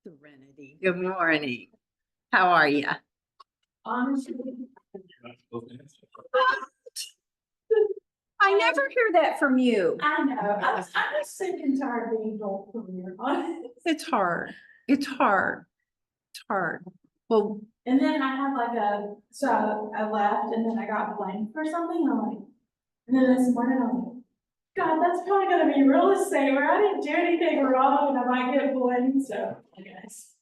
Serenity, good morning. How are you? Honestly, I never hear that from you. I know, I'm just sick and tired of being told from your honest. It's hard. It's hard. It's hard. Well, And then I had so I left and then I got blamed for something, and I'm like, and then this morning I'm like, God, that's probably gonna be real estate where I didn't do anything wrong and I might get blamed, so I guess.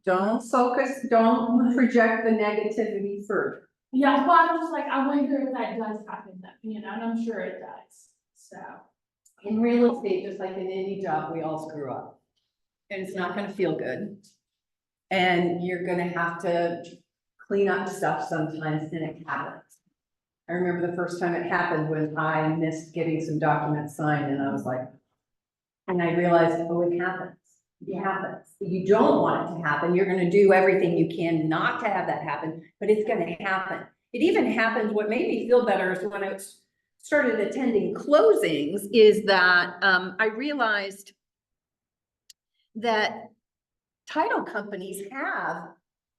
don't focus, don't project the negativity first. Yeah, but I'm just like, I wonder if that does happen, and I'm sure it does, so. In real estate, just like in any job, we all screw up. And it's not gonna feel good. And you're gonna have to clean up stuff sometimes, and it happens. I remember the first time it happened when I missed getting some documents signed, and I was like, and I realized, oh, it happens. It happens. You don't want it to happen. You're gonna do everything you can not to have that happen, but it's gonna happen. It even happens, what made me feel better is when I started attending closings, is that I realized that title companies have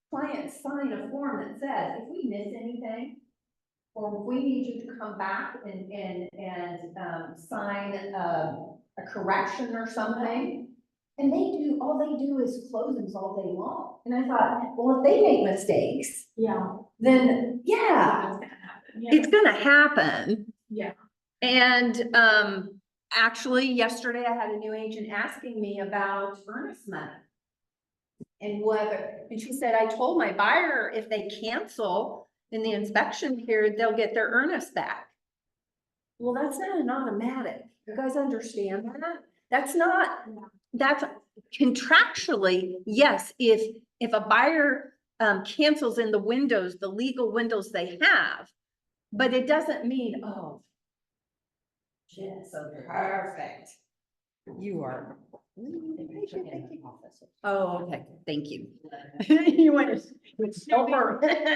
clients sign a form that says, if we miss anything, or if we need you to come back and sign a correction or something. And all they do is closings all day long. And I thought, well, if they make mistakes, Yeah. then yeah, That's gonna happen, It's gonna happen. Yeah. And actually, yesterday I had a new agent asking me about earnest money. And she said, I told my buyer if they cancel in the inspection period, they'll get their earnest back. Well, that's not an automatic. You guys understand that? That's contractually, yes, if a buyer cancels in the windows, the legal windows they have, but it doesn't mean, oh, yes, so perfect. You are. Oh, okay, thank you. You went so perfect.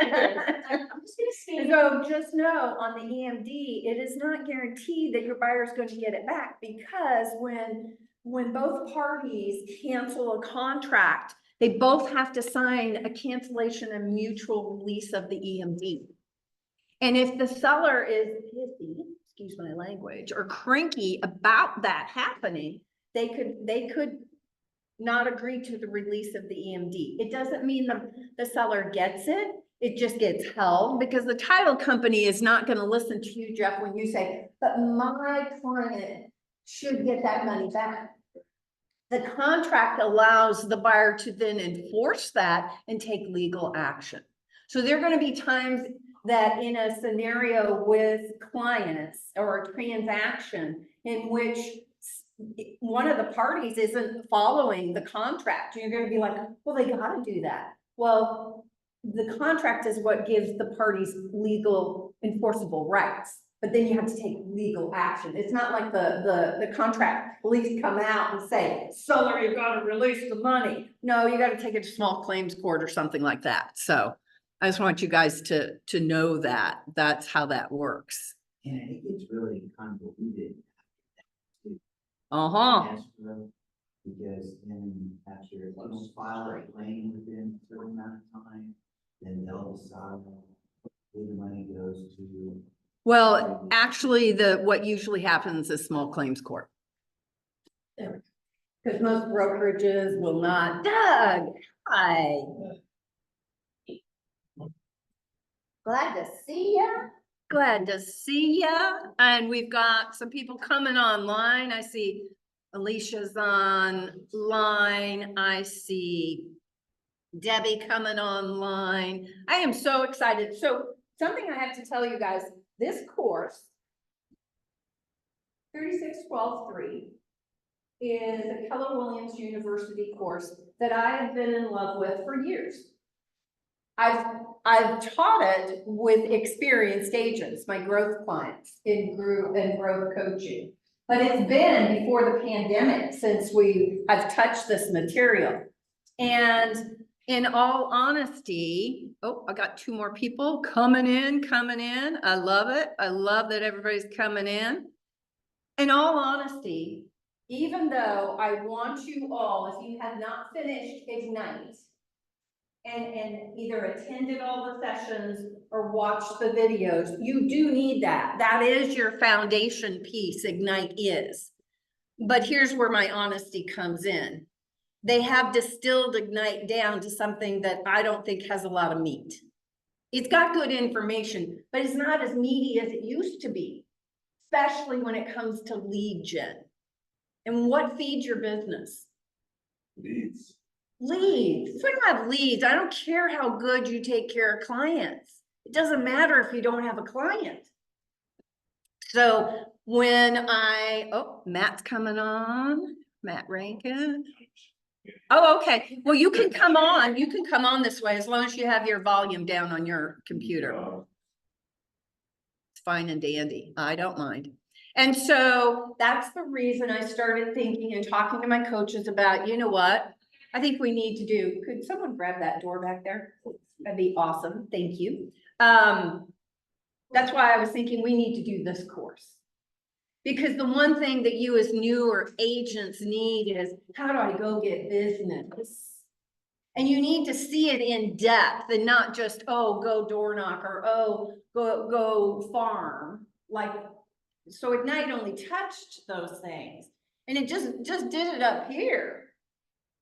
I'm just gonna say. So just know on the EMD, it is not guaranteed that your buyer is going to get it back, because when both parties cancel a contract, they both have to sign a cancellation and mutual release of the EMD. And if the seller is pissy, excuse my language, or cranky about that happening, they could not agree to the release of the EMD. It doesn't mean the seller gets it. It just gets held, because the title company is not going to listen to you, Jeff, when you say, but my client should get that money back. The contract allows the buyer to then enforce that and take legal action. So there are going to be times that in a scenario with clients or a transaction in which one of the parties isn't following the contract, you're going to be like, well, they got to do that. Well, the contract is what gives the parties legal enforceable rights, but then you have to take legal action. It's not like the contract police come out and say, seller, you got to release the money. No, you got to take it to small claims court or something like that. So I just want you guys to know that that's how that works. And it gets really convoluted. Uh-huh. Because then after you file a claim within a certain amount of time, then they'll decide who the money goes to. Well, actually, what usually happens is small claims court. Because most brokerages will not. Doug, hi. Glad to see ya. Glad to see ya. And we've got some people coming online. I see Alicia's online. I see Debbie coming online. I am so excited. So something I have to tell you guys, this course, 36123, is a Keller Williams University course that I have been in love with for years. I've taught it with experienced agents, my growth clients in growth coaching. But it's been before the pandemic since I've touched this material. And in all honesty, oh, I got two more people coming in. I love it. I love that everybody's coming in. In all honesty, even though I want you all, if you have not finished Ignite and either attended all the sessions or watched the videos, you do need that. That is your foundation piece, Ignite is. But here's where my honesty comes in. They have distilled Ignite down to something that I don't think has a lot of meat. It's got good information, but it's not as meaty as it used to be, especially when it comes to lead gen. And what feeds your business? Leads. Leads. If we don't have leads, I don't care how good you take care of clients. It doesn't matter if you don't have a client. So when oh, Matt's coming on, Matt Rankin. Oh, okay. Well, you can come on. You can come on this way as long as you have your volume down on your computer. It's fine and dandy. I don't mind. And so that's the reason I started thinking and talking to my coaches about, you know what? I think we need to do, could someone grab that door back there? That'd be awesome. Thank you. That's why I was thinking we need to do this course. Because the one thing that you as newer agents need is, how do I go get business? And you need to see it in depth and not just, oh, go door knock or, oh, go farm. Like, so Ignite only touched those things. And it just did it up here.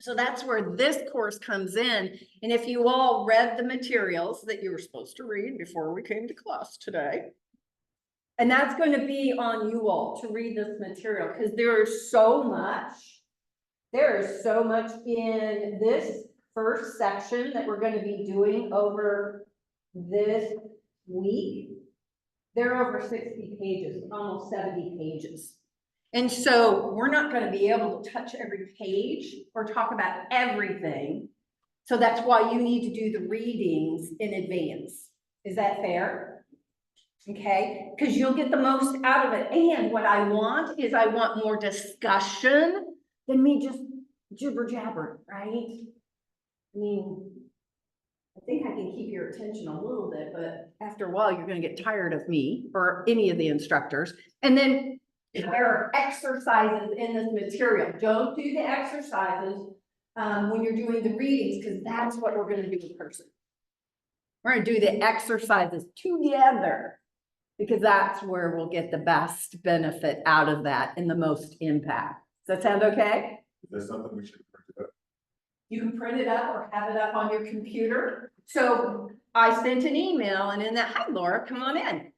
So that's where this course comes in. And if you all read the materials that you were supposed to read before we came to class today, and that's going to be on you all to read this material because there is so much in this first section that we're going to be doing over this week. There are over 60 pages, almost 70 pages. And so we're not going to be able to touch every page or talk about everything. So that's why you need to do the readings in advance. Is that fair? Okay, because you'll get the most out of it. And what I want is I want more discussion than me just jibber jabber, right? I mean, I think I can keep your attention a little bit, but after a while, you're going to get tired of me or any of the instructors. And then there are exercises in this material. Don't do the exercises when you're doing the readings, because that's what we're going to do in person. We're going to do the exercises together, because that's where we'll get the best benefit out of that and the most impact. Does that sound okay? Is there something we should print it up? You can print it up or have it up on your computer. So I sent an email, and in that, hi Laura, come on in.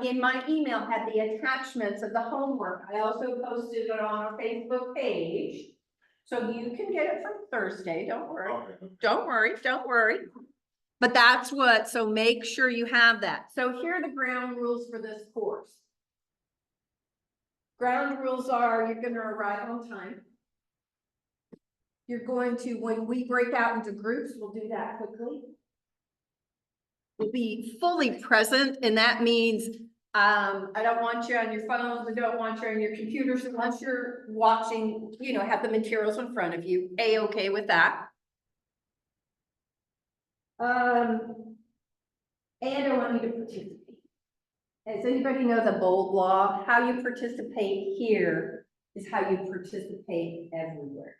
In my email had the attachments of the homework. I also posted it on our Facebook page. So you can get it from Thursday. Don't worry. Okay. Don't worry, don't worry. But that's what, so make sure you have that. So here are the ground rules for this course. Ground rules are, you're gonna arrive on time. You're going to, when we break out into groups, we'll do that quickly. We'll be fully present, and that means I don't want you on your phones, I don't want you on your computers unless you're watching, you know, have the materials in front of you. A-okay with that. And I want you to participate. Does anybody know the Bold Law? How you participate here is how you participate everywhere.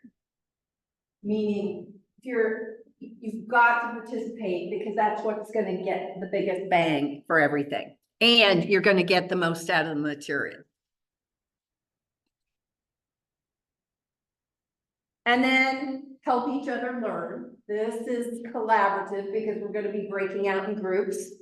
Meaning, you've got to participate because that's what's going to get the biggest bang for everything. And you're going to get the most out of the material. And then help each other learn. This is collaborative because we're going to be breaking out in groups.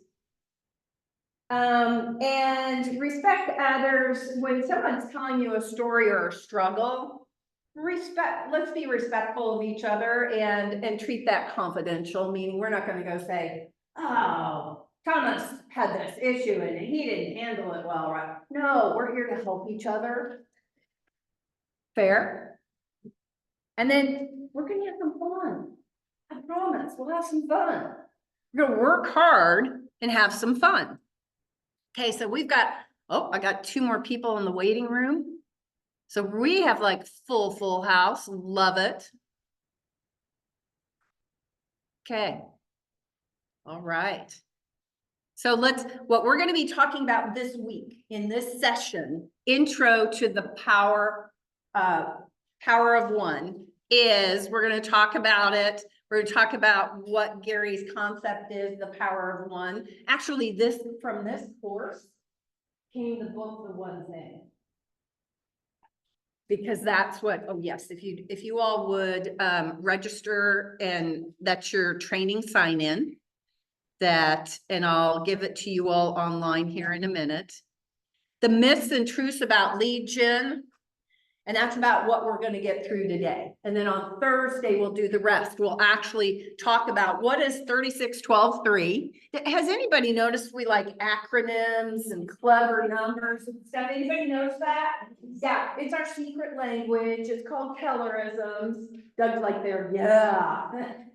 And respect others. When someone's telling you a story or a struggle, let's be respectful of each other and treat that confidential, meaning we're not going to go say, oh, Thomas had this issue and he didn't handle it well, right? No, we're here to help each other. Fair? And then we're going to have some fun. I promise, we'll have some fun. We're going to work hard and have some fun. Okay, so we've got, oh, I got 2 more people in the waiting room. So we have like full house. Love it. Okay. All right. So what we're going to be talking about this week in this session, intro to the power Power of One is, we're gonna talk about it. We're gonna talk about what Gary's concept is, the Power of One. Actually, from this course came the book, The One Thing. Because that's what, oh yes, if you all would register, and that's your training sign in. And I'll give it to you all online here in a minute. The myths and truths about lead gen. And that's about what we're gonna get through today. And then on Thursday, we'll do the rest. We'll actually talk about what is 3612-3. Has anybody noticed we like acronyms and clever numbers and stuff? Anybody notice that? Yeah, it's our secret language. It's called Kellerisms. Doug's like there, yeah.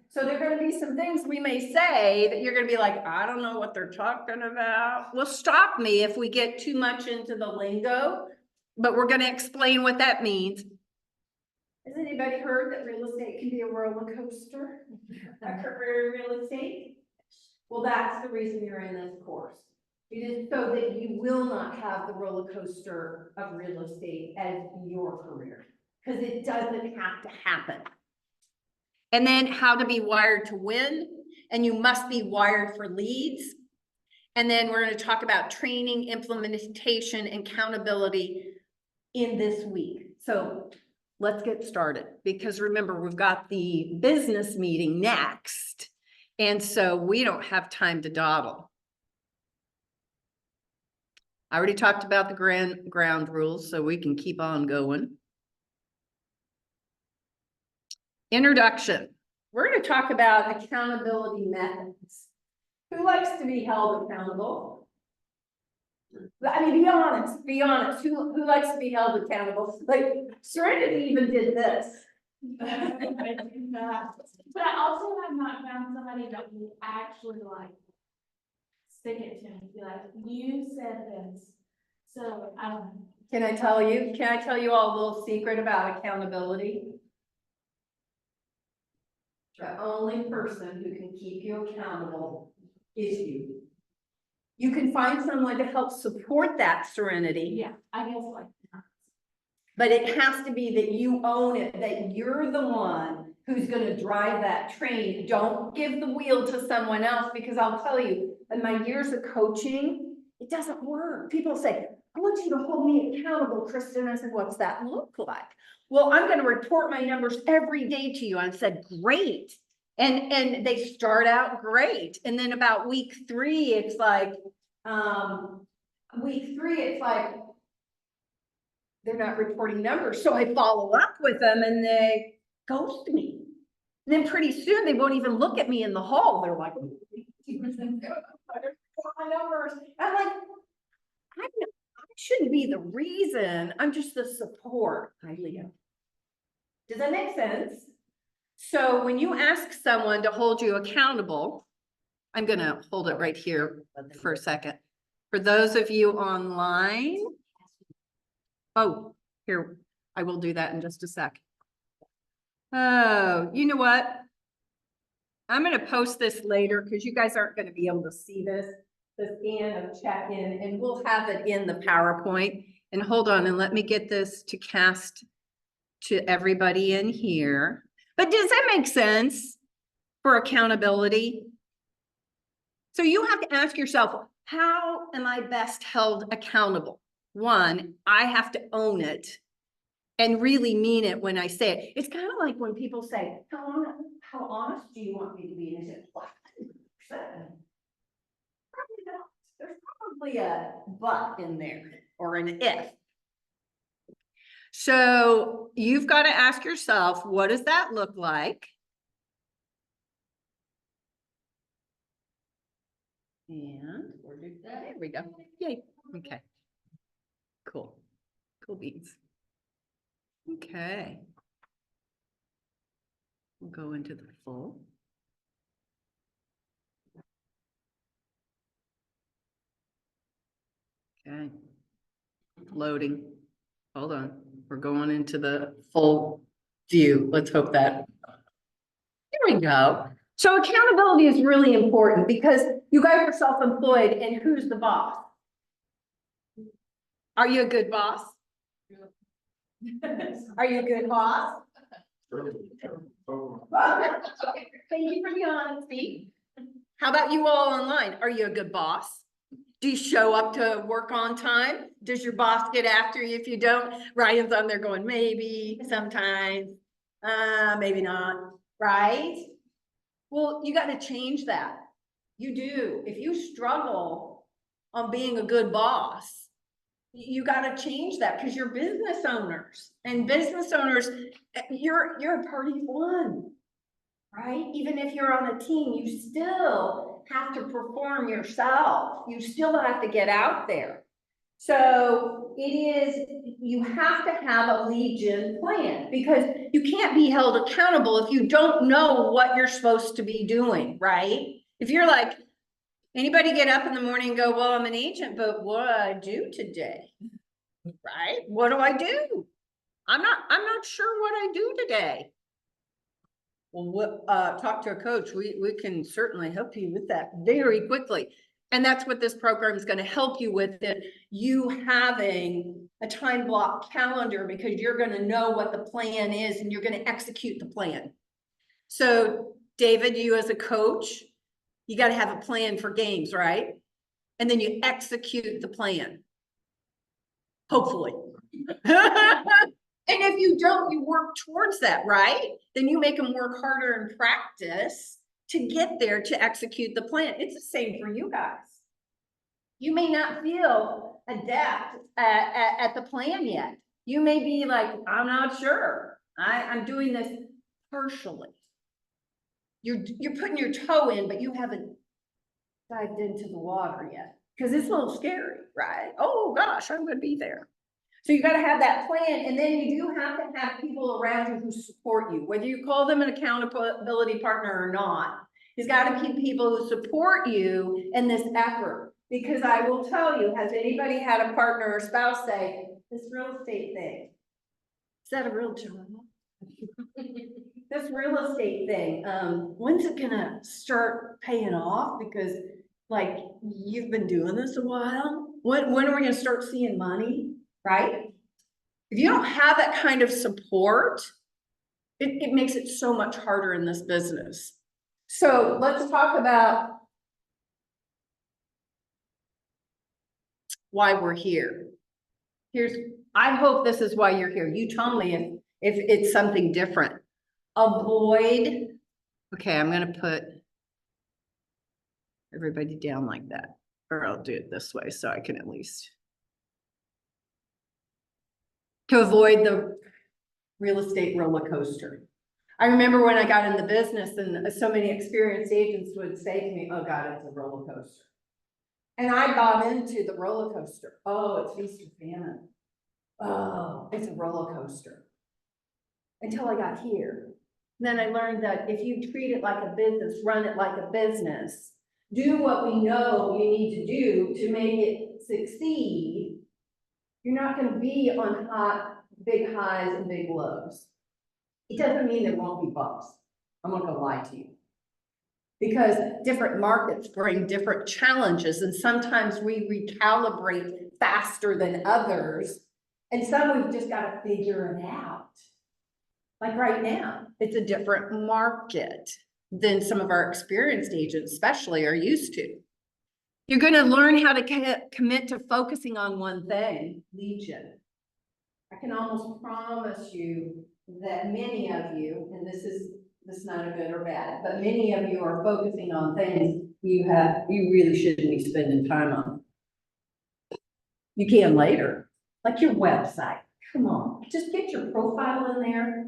So there are gonna be some things we may say that you're gonna be like, I don't know what they're talking about. Well, stop me if we get too much into the lingo. But we're gonna explain what that means. Has anybody heard that real estate can be a roller coaster? A career in real estate? Well, that's the reason you're in this course. It is so that you will not have the roller coaster of real estate as your career, because it doesn't have to happen. And then how to be wired to win, and you must be wired for leads. And then we're gonna talk about training, implementation, and accountability in this week. So let's get started, because remember, we've got the business meeting next. And so we don't have time to dawdle. I already talked about the ground rules, so we can keep on going. Introduction. We're going to talk about accountability methods. Who likes to be held accountable? I mean, be honest. Who likes to be held accountable? Like, Serenity even did this. But I also have not found somebody that will actually like stick it to me, be like, you said this, so I don't know. Can I tell you all a little secret about accountability? The only person who can keep you accountable is you. You can find someone to help support that, Serenity. Yeah, I guess like. But it has to be that you own it, that you're the one who's gonna drive that train. Don't give the wheel to someone else, because I'll tell you, in my years of coaching, it doesn't work. People say, I want you to hold me accountable, Kristen. I said, what's that look like? Well, I'm gonna report my numbers every day to you. I said, great. And they start out great. And then about week 3, it's like, they're not reporting numbers. So I follow up with them and they ghost me. And then pretty soon they won't even look at me in the hall. They're like, my numbers. I'm like, I shouldn't be the reason. I'm just the support. Hi, Leah. Does that make sense? So when you ask someone to hold you accountable, I'm going to hold it right here for a second. For those of you online, oh, here, I will do that in just a sec. Oh, you know what? I'm going to post this later because you guys aren't going to be able to see this, the scan of check-in, and we'll have it in the PowerPoint. And hold on, and let me get this to cast to everybody in here. But does that make sense for accountability? So you have to ask yourself, how am I best held accountable? One, I have to own it and really mean it when I say it. It's kind of like when people say, how honest do you want me to be? And I say, 100%. Probably not. There's probably a but in there or an if. So you've got to ask yourself, what does that look like? And there we go. Yay. Okay. Cool. Cool beans. Okay. We'll go into the full. Okay. Loading. Hold on. We're going into the full view. Let's hope that. Here we go. So accountability is really important because you guys are self-employed, and who's the boss? Are you a good boss? Are you a good boss? Oh, Thank you for the honesty. How about you all online? Are you a good boss? Do you show up to work on time? Does your boss get after you if you don't? Ryan's on there going, maybe, sometimes, maybe not, right? Well, you gotta change that. You do. If you struggle on being a good boss, you gotta change that because you're business owners and business owners, you're a party of one. Right? Even if you're on a team, you still have to perform yourself. You still have to get out there. So it is, you have to have a Legion plan because you can't be held accountable if you don't know what you're supposed to be doing, right? If you're like, anybody get up in the morning and go, well, I'm an agent, but what do I do today? Right? What do I do? I'm not sure what I do today. Well, talk to a coach. We can certainly help you with that very quickly. And that's what this program is going to help you with, it. You having a time block calendar because you're going to know what the plan is and you're going to execute the plan. So David, you as a coach, you got to have a plan for games, right? And then you execute the plan. Hopefully. And if you don't, you work towards that, right? Then you make them work harder in practice to get there to execute the plan. It's the same for you guys. You may not feel adept at the plan yet. You may be like, I'm not sure. I'm doing this partially. You're putting your toe in, but you haven't dived into the water yet because it's a little scary, right? Oh gosh, I'm going to be there. So you got to have that plan, and then you do have to have people around you who support you, whether you call them an accountability partner or not. You've got to keep people who support you in this effort. Because I will tell you, has anybody had a partner or spouse say, this real estate thing, is that a real job? This real estate thing, when's it gonna start paying off? Because like, you've been doing this a while. When are we gonna start seeing money? Right? If you don't have that kind of support, it makes it so much harder in this business. So let's talk about why we're here. I hope this is why you're here. You tell me if it's something different. Avoid, okay, I'm gonna put everybody down like that, or I'll do it this way so I can at least. To avoid the real estate roller coaster. I remember when I got in the business and so many experienced agents would say to me, oh God, it's a roller coaster. And I bought into the roller coaster. Oh, it's feast or famine. Oh, it's a roller coaster. Until I got here. And then I learned that if you treat it like a business, run it like a business, do what we know you need to do to make it succeed, you're not going to be on big highs and big lows. It doesn't mean there won't be bumps. I'm not going to lie to you. Because different markets bring different challenges, and sometimes we recalibrate faster than others, and some we've just got to figure it out. Like right now, it's a different market than some of our experienced agents especially are used to. You're going to learn how to commit to focusing on one thing, Legion. I can almost promise you that many of you, and this is not a good or bad, but many of you are focusing on things you really shouldn't be spending time on. You can later, like your website. Come on, just get your profile in there.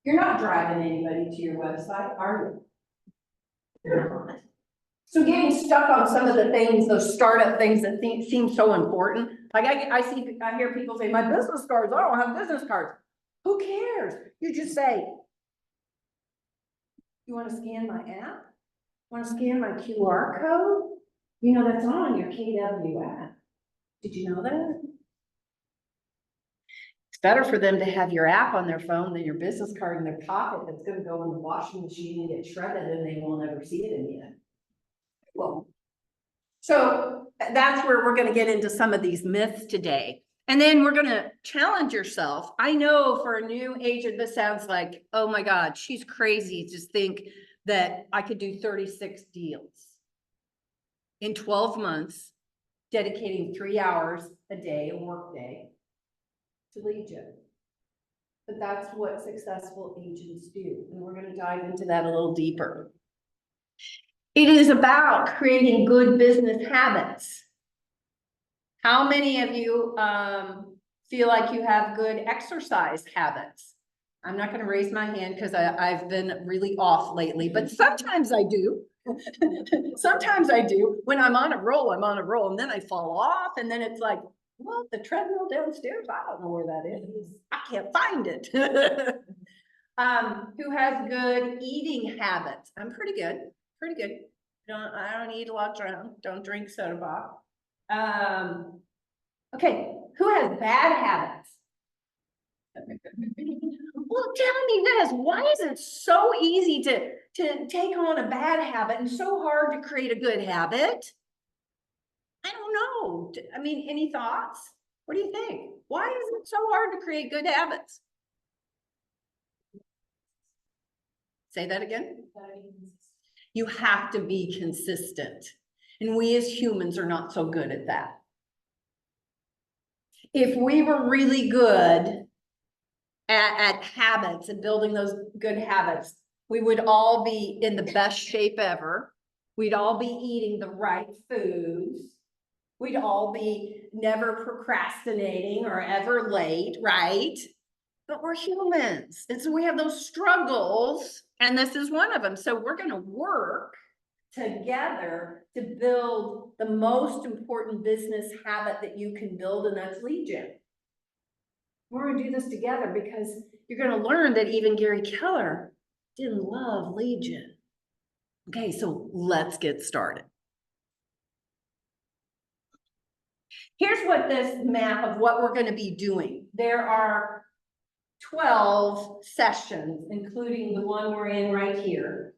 You're not driving anybody to your website, are you? You're not. So getting stuck on some of the things, those startup things that seem so important. Like I hear people say, my business cards, I don't have business cards. Who cares? You just say, you want to scan my app? Want to scan my QR code? You know, that's on your KW app. Did you know that? It's better for them to have your app on their phone than your business card in their pocket that's going to go in the washing machine and get shredded and they will never see it again. Well, so that's where we're going to get into some of these myths today. And then we're gonna challenge yourself. I know for a new agent, this sounds like, oh my God, she's crazy. Just think that I could do 36 deals in 12 months, dedicating 3 hours a day, a work day, to lead gen. But that's what successful agents do. And we're gonna dive into that a little deeper. It is about creating good business habits. How many of you feel like you have good exercise habits? I'm not gonna raise my hand because I've been really off lately, but sometimes I do. Sometimes I do. When I'm on a roll, and then I fall off, and then it's like, well, the treadmill downstairs, I don't know where that is. I can't find it. Who has good eating habits? I'm pretty good, pretty good. I don't eat a lot, don't drink soda pop. Okay, who has bad habits? Well, tell me this, why is it so easy to take on a bad habit and so hard to create a good habit? I don't know. I mean, any thoughts? What do you think? Why is it so hard to create good habits? Say that again. You have to be consistent. And we as humans are not so good at that. If we were really good at habits and building those good habits, we would all be in the best shape ever. We'd all be eating the right foods. We'd all be never procrastinating or ever late, right? But we're humans. And so we have those struggles, and this is one of them. So we're going to work together to build the most important business habit that you can build, and that's lead gen. We're going to do this together because you're going to learn that even Gary Keller didn't love lead gen. Okay, so let's get started. Here's what this map of what we're going to be doing. There are 12 sessions, including the one we're in right here.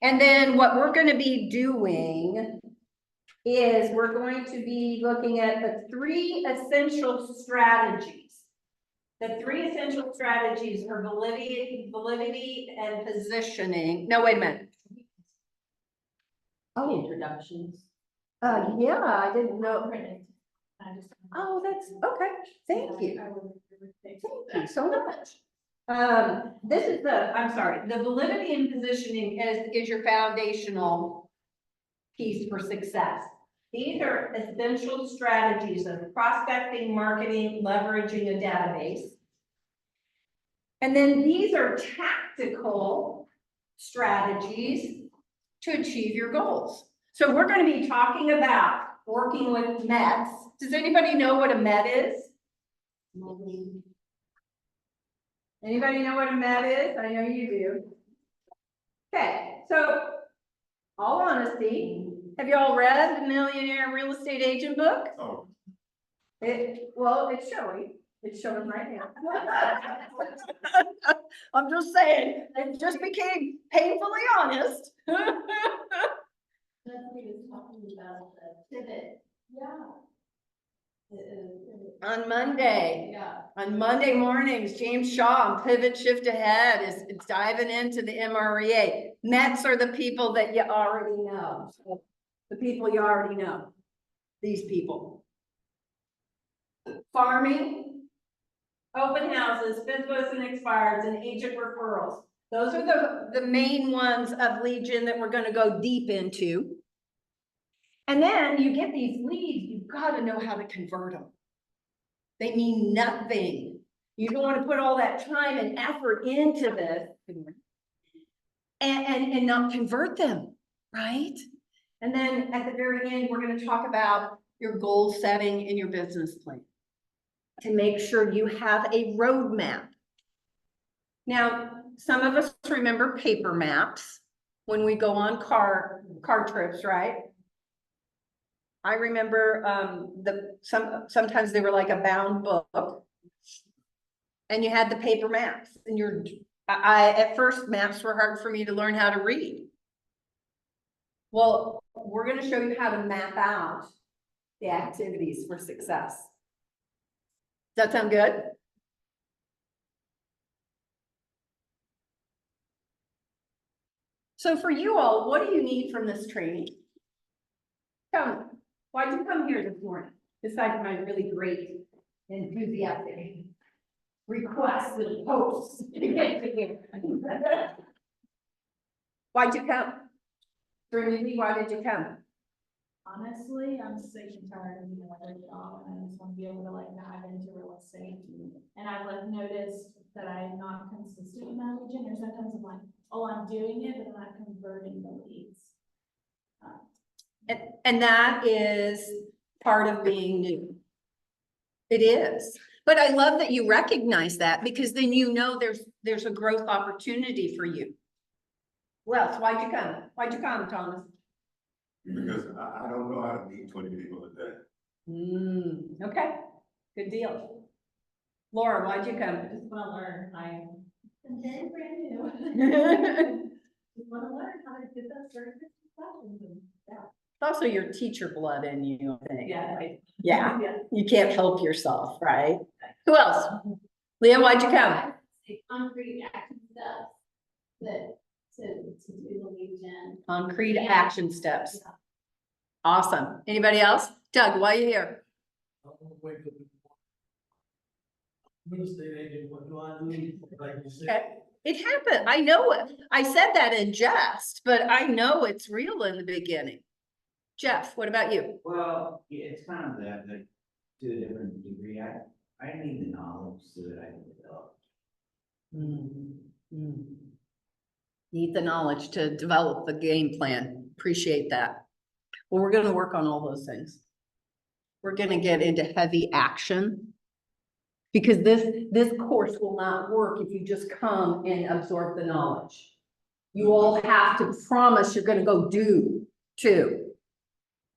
And then what we're going to be doing is we're going to be looking at the 3 essential strategies. The 3 essential strategies are validity and positioning. No, wait a minute. Oh, Introductions. yeah, I didn't know. Oh, that's okay. Thank you. Thank you so much. This is I'm sorry, the validity and positioning is your foundational piece for success. These are essential strategies of prospecting, marketing, leveraging a database. And then these are tactical strategies to achieve your goals. So we're going to be talking about working with METs. Does anybody know what a MET is? Anybody know what a MET is? I know you do. Okay, so all honesty, have you all read the Millionaire Real Estate Agent book? Oh, Well, it's showing. It's showing right now. I'm just saying, it just became painfully honest. On Monday mornings, James Shaw on Pivot Shift Ahead is diving into the MREA. METs are the people that you already know. So the people you already know, these people. Farming, open houses, FSBOs and expireds, and agent referrals. Those are the main ones of lead gen that we're going to go deep into. And then you get these leads, you've got to know how to convert them. They mean nothing. You don't want to put all that time and effort into this and not convert them, right? And then at the very end, we're going to talk about your goal setting and your business plan to make sure you have a roadmap. Now, some of us remember paper maps when we go on car trips, right? I remember sometimes they were like a bound book, and you had the paper maps, and at first maps were hard for me to learn how to read. Well, we're going to show you how to map out the activities for success. that sound good? So for you all, what do you need from this training? Come, why'd you come here this morning, besides my really great enthusiastic requests and hopes to get to here? Why'd you come? Trinity, why did you come? Honestly, I'm sick and tired of being another job, and I just want to be able to like dive into real estate. And I've like noticed that I'm not consistent in that region, or sometimes I'm like, oh, I'm doing it, but I'm not converting the leads. And that is part of being new. It is, but I love that you recognize that, because then you know there's a growth opportunity for you. Who else? Why'd you come? Why'd you come, Thomas? Because I don't know how to meet 20 people a day. Okay, good deal. Laura, why'd you come? I just want to learn. I'm very brand new. Just want to learn how to get that certificate. It's also your teacher blood in you, I think. Yeah, right. Yeah, you can't help yourself, right? Who else? Leah, why'd you come? Concrete action steps that to do the lead gen. Concrete Yeah. action steps. Awesome. Anybody else? Doug, why are you here? Real estate agent, what do I do? Like you said, Okay. It happened. I know it. I said that in jest, but I know it's real in the beginning. Jeff, what about you? Well, yeah, it's kind of that, but to a different degree, I need the knowledge so that I can develop. Need the knowledge to develop the game plan. Appreciate that. Well, we're gonna work on all those things. We're gonna get into heavy action. Because this course will not work if you just come and absorb the knowledge. You all have to promise you're gonna go do too.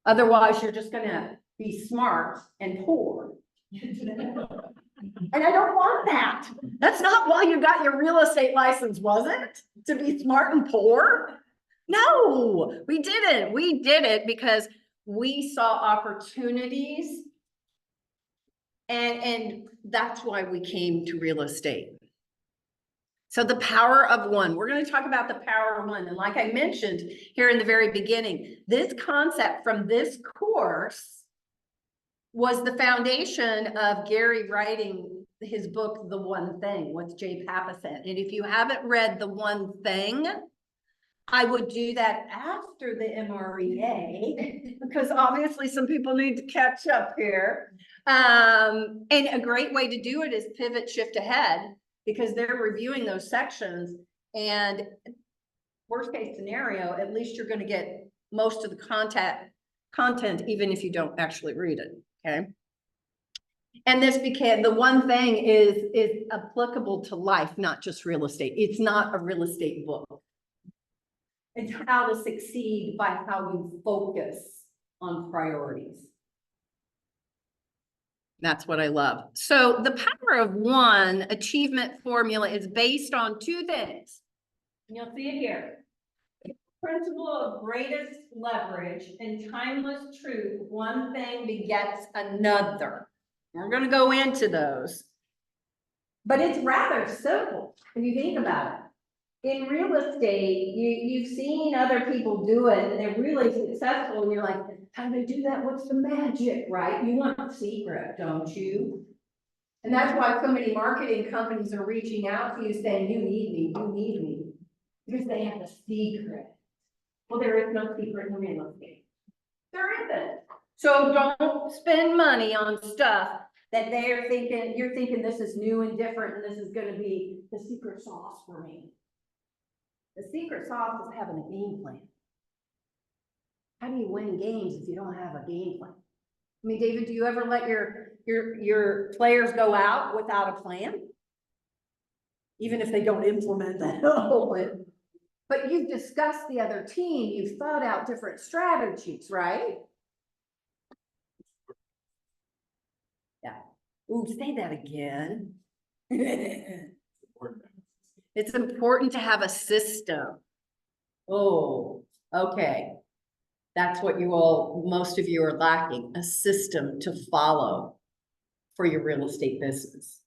Otherwise, you're just gonna be smart and poor. And I don't want that. That's not why you got your real estate license, was it? To be smart and poor? No, we didn't. We did it because we saw opportunities. And that's why we came to real estate. So the power of one, we're going to talk about the power of one. And like I mentioned here in the very beginning, this concept from this course was the foundation of Gary writing his book, The One Thing, with Jay Papasan. And if you haven't read The One Thing, I would do that after the MREA, because obviously some people need to catch up here. And a great way to do it is pivot, shift ahead, because they're reviewing those sections, and worst case scenario, at least you're going to get most of the content, even if you don't actually read it. Okay. And this became the one thing is applicable to life, not just real estate. It's not a real estate book. It's how to succeed by how you focus on priorities. That's what I love. So the power of one achievement formula is based on two things. And you'll see it here. Principle of greatest leverage and timeless truth. One thing begets another. We're going to go into those. But it's rather simple if you think about it. In real estate, you've seen other people do it and they're really successful, and you're like, how do they do that? What's the magic, right? You want the secret, don't you? And that's why so many marketing companies are reaching out to you saying, you need me, because they have the secret. Well, there is no secret in real estate. There isn't. So don't spend money on stuff that you're thinking this is new and different and this is gonna be the secret sauce for me. The secret sauce is having a game plan. How do you win games if you don't have a game plan? I mean, David, do you ever let your players go out without a plan? Even if they don't implement that whole plan. But you've discussed the other team, you've thought out different strategies, right? Yeah. Ooh, say that again. It's important to have a system. Oh, okay. That's what most of you are lacking, a system to follow for your real estate business.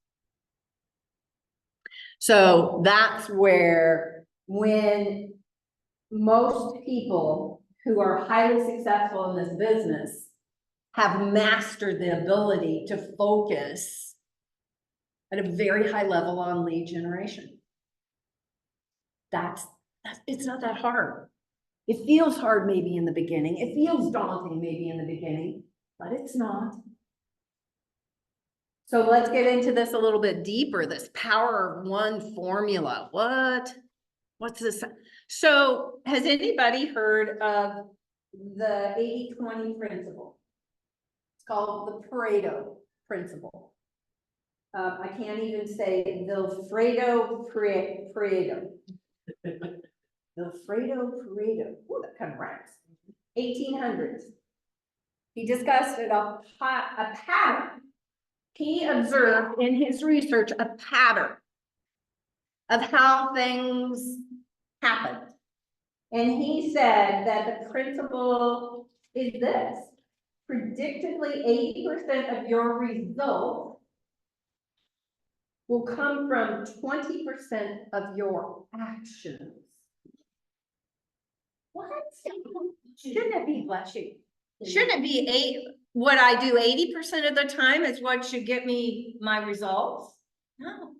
So that's where, when most people who are highly successful in this business have mastered the ability to focus at a very high level on lead generation. It's not that hard. It feels hard maybe in the beginning. It feels daunting maybe in the beginning, but it's not. So let's get into this a little bit deeper, this power of one formula. What's this? So has anybody heard of the 80-20 principle? It's called the Pareto principle. I can't even say Vilfredo Pareto. Vilfredo Pareto. Ooh, that kind of rhymes. 1800s. He discussed a pattern. He observed in his research a pattern of how things happened. And he said that the principle is this: predictably 80% of your results will come from 20% of your actions. What? Shouldn't it be, bless you? Shouldn't it be what I do 80% of the time is what should get me my results? No,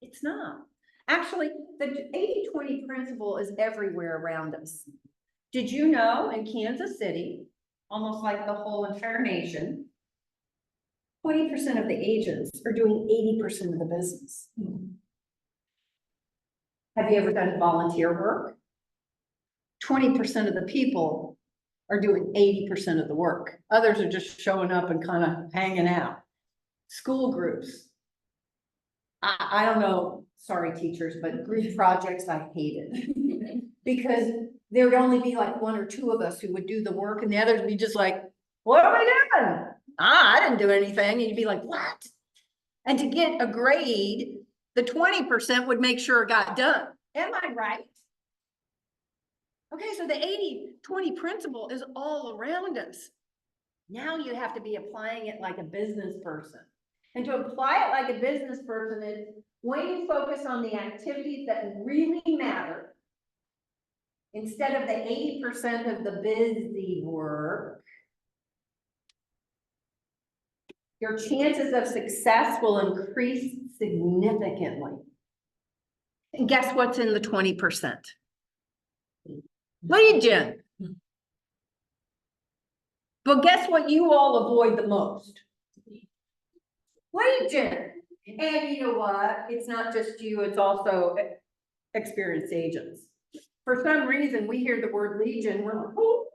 it's not. Actually, the 80-20 principle is everywhere around us. Did you know in Kansas City, almost like the whole entire nation, 20% of the agents are doing 80% of the business? Have you ever done volunteer work? 20% of the people are doing 80% of the work. Others are just showing up and kind of hanging out. School groups. I don't know, sorry teachers, but group projects I hated. Because there would only be like one or two of us who would do the work and the others would be just like, what am I doing? I didn't do anything. And you'd be like, what? And to get a grade, the 20% would make sure it got done. Am I right? Okay, so the 80-20 principle is all around us. Now you have to be applying it like a business person. And to apply it like a business person is when you focus on the activities that really matter, instead of the 80% of the busy work, your chances of success will increase significantly. And guess what's in the 20%? What are you doing? But guess what you all avoid the most? What are you doing? And you know what? It's not just you, it's also experienced agents. For some reason, we hear the word legion, we're like, oh.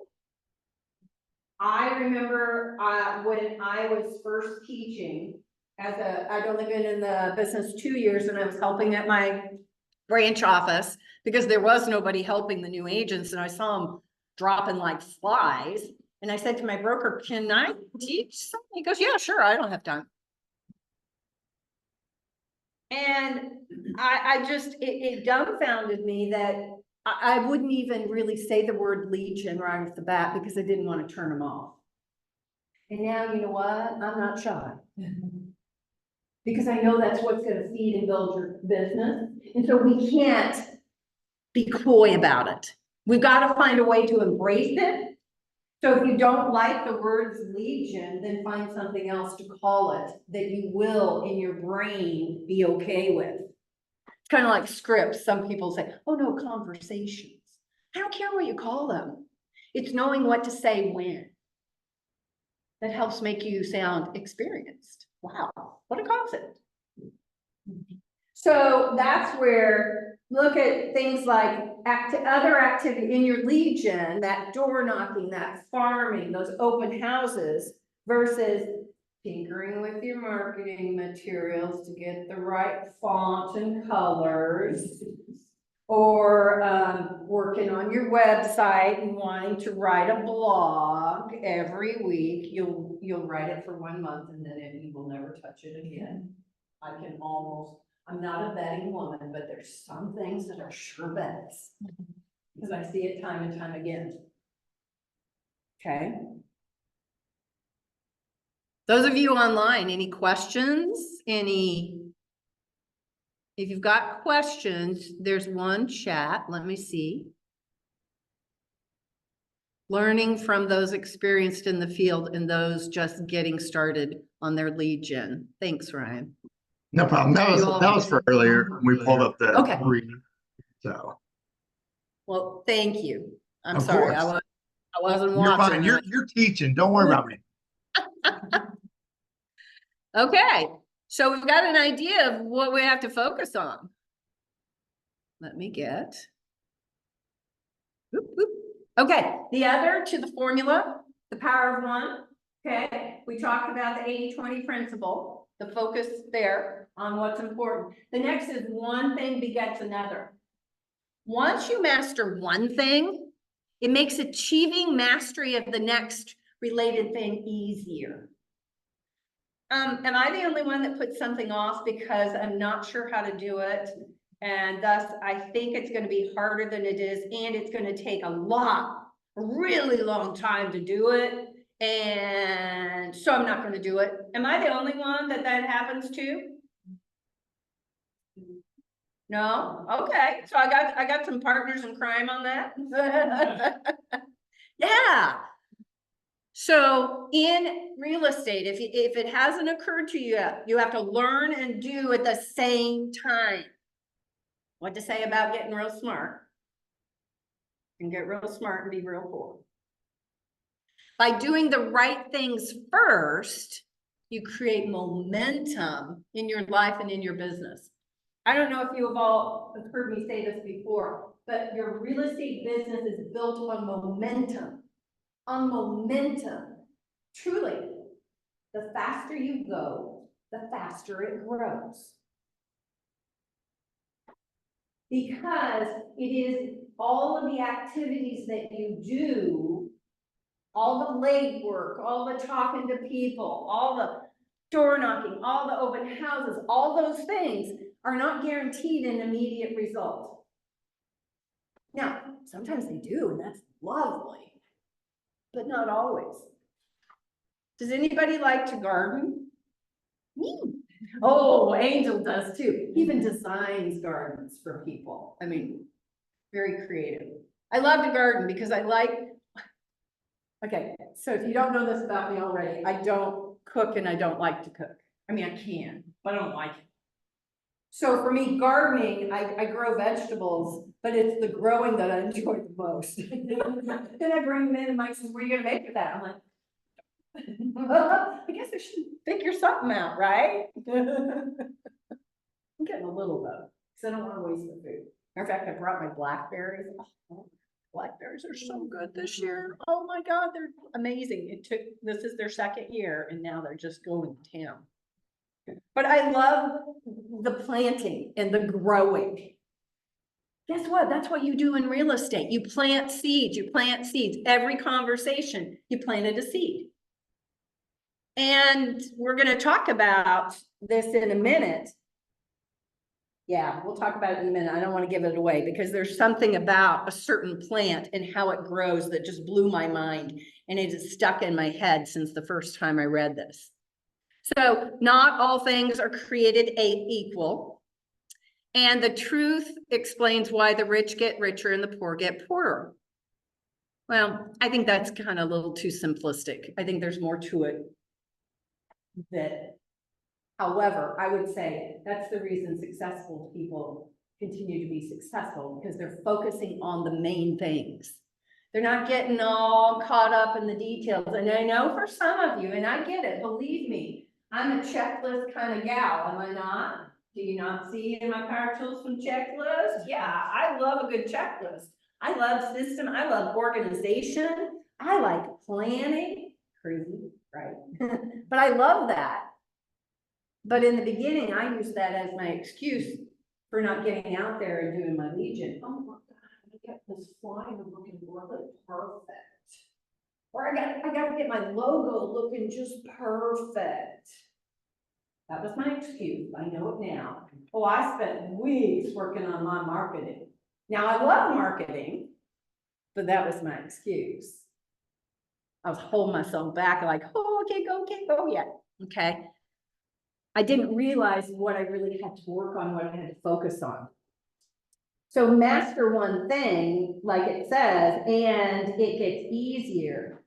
I remember when I was first teaching I'd only been in the business 2 years and I was helping at my branch office because there was nobody helping the new agents and I saw them dropping like flies. And I said to my broker, can I teach something? He goes, yeah, sure, I don't have time. And it dumbfounded me that I wouldn't even really say the word legion right off the bat because I didn't want to turn them off. And now, you know what? I'm not shy. Because I know that's what's going to feed and build your business. And so we can't be coy about it. We've got to find a way to embrace it. So if you don't like the words legion, then find something else to call it that you will in your brain be okay with. It's kind of like scripts. Some people say, oh no, conversations. I don't care what you call them. It's knowing what to say when. That helps make you sound experienced. Wow, what a concept. So that's where, look at things like other activity in your legion, that door knocking, that farming, those open houses versus tinkering with your marketing materials to get the right font and colors, or working on your website and wanting to write a blog every week. You'll write it for 1 month and then you will never touch it again. I'm not a betting woman, but there's some things that are sure bets because I see it time and time again. Okay. Those of you online, any questions? If you've got questions, there's one chat. Let me see. Learning from those experienced in the field and those just getting started on their lead gen. Thanks, Ryan. No problem. That was for earlier. We pulled up the Okay. reading. So Well, thank you. I'm Of sorry, course. I wasn't you're watching. fine. You're teaching. Don't worry about me. Okay, so we've got an idea of what we have to focus on. Let me get. Oop, oop. Okay, the other to the formula, the power of one. Okay, we talked about the 80-20 principle, the focus there on what's important. The next is one thing begets another. Once you master one thing, it makes achieving mastery of the next related thing easier. Am I the only one that puts something off because I'm not sure how to do it? And thus, I think it's gonna be harder than it is, and it's gonna take a really long time to do it. And so I'm not gonna do it. Am I the only one that happens to? No? Okay, so I got some partners in crime on that. Yeah. So in real estate, if it hasn't occurred to you yet, you have to learn and do at the same time. What to say about getting real smart? You can get real smart and be real poor. By doing the right things first, you create momentum in your life and in your business. I don't know if you have all heard me say this before, but your real estate business is built on momentum. On momentum. Truly, the faster you go, the faster it grows. Because it is all of the activities that you do, all the legwork, all the talking to people, all the door knocking, all the open houses, all those things are not guaranteed an immediate result. Now, sometimes they do, and that's lovely, but not always. Does anybody like to garden? Me. Oh, Angel does too. He even designs gardens for people. I mean, very creative. I love to garden because I like, okay, so if you don't know this about me already, I don't cook and I don't like to cook. I mean, I can, but I don't like it. So for me, gardening, I grow vegetables, but it's the growing that I enjoy the most. Then I bring them in and Mike says, what are you gonna make with that? I'm like, I guess I should figure something out, right? I'm getting a little though, because I don't want to waste the food. Matter of fact, I brought my blackberries. Oh, blackberries are so good this year. Oh my God, they're amazing. This is their second year and now they're just going to town. But I love the planting and the growing. Guess what? That's what you do in real estate. You plant seeds, you plant seeds. Every conversation, you planted a seed. And we're going to talk about this in a minute. Yeah, we'll talk about it in a minute. I don't want to give it away because there's something about a certain plant and how it grows that just blew my mind. And it is stuck in my head since the first time I read this. So not all things are created equal. And the truth explains why the rich get richer and the poor get poorer. Well, I think that's kind of a little too simplistic. I think there's more to it. However, I would say that's the reason successful people continue to be successful, because they're focusing on the main things. They're not getting all caught up in the details. And I know for some of you, and I get it, believe me, I'm a checklist kind of gal, am I not? Do you not see in my Power Tools from checklist? Yeah, I love a good checklist. I love system, I love organization, I like planning, crazy, right? But I love that. But in the beginning, I used that as my excuse for not getting out there and doing my Legion. Oh my God, I got this flyer looking really perfect. Or I got to get my logo looking just perfect. That was my excuse. I know it now. Oh, I spent weeks working on my marketing. Now I love marketing, but that was my excuse. I was holding myself back like, oh, can't go yet. Okay. I didn't realize what I really had to work on, what I had to focus on. So master one thing, like it says, and it gets easier.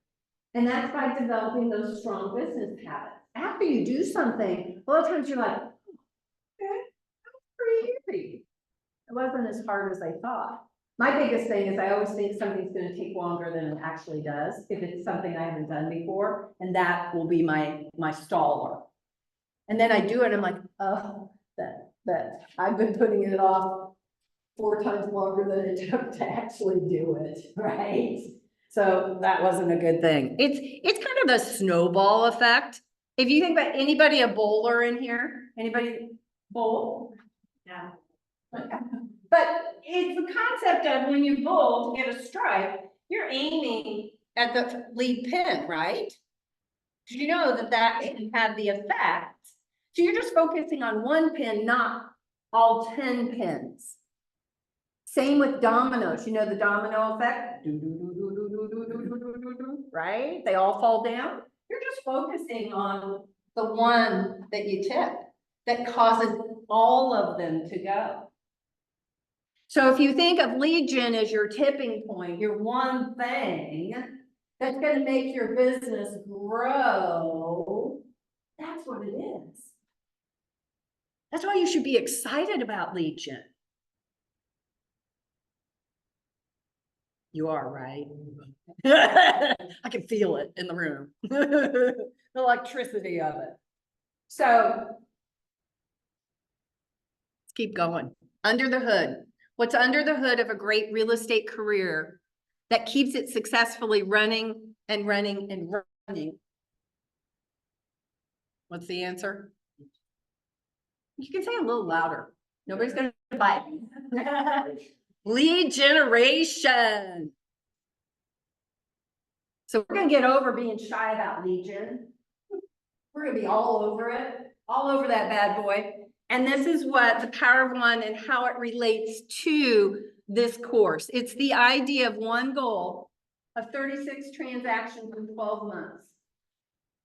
And that's by developing those strong business habits. After you do something, a lot of times you're like, okay, that's pretty easy. It wasn't as hard as I thought. My biggest thing is I always think something's gonna take longer than it actually does, if it's something I haven't done before, and that will be my staller. And then I do it, I'm like, oh, that I've been putting it off 4 times longer than it took to actually do it, right? So that wasn't a good thing. It's kind of the snowball effect. If you think about anybody a bowler in here, anybody bowl? Yeah. But it's the concept of when you bowl to get a strike, you're aiming at the lead pin, right? You know that can have the effect. So you're just focusing on one pin, not all 10 pins. Same with dominoes, you know the domino effect? Right? They all fall down. You're just focusing on the one that you tip that causes all of them to go. So if you think of Legion as your tipping point, your one thing that's going to make your business grow, that's what it is. That's why you should be excited about Legion. You are, right? I can feel it in the room. The electricity of it. So let's keep going. Under the hood. What's under the hood of a great real estate career that keeps it successfully running and running and running? What's the answer? You can say it a little louder. Nobody's going to bite. Lead generation. So we're going to get over being shy about Legion. We're going to be all over it, all over that bad boy. And this is what the Power of One and how it relates to this course. It's the idea of one goal of 36 transactions in 12 months.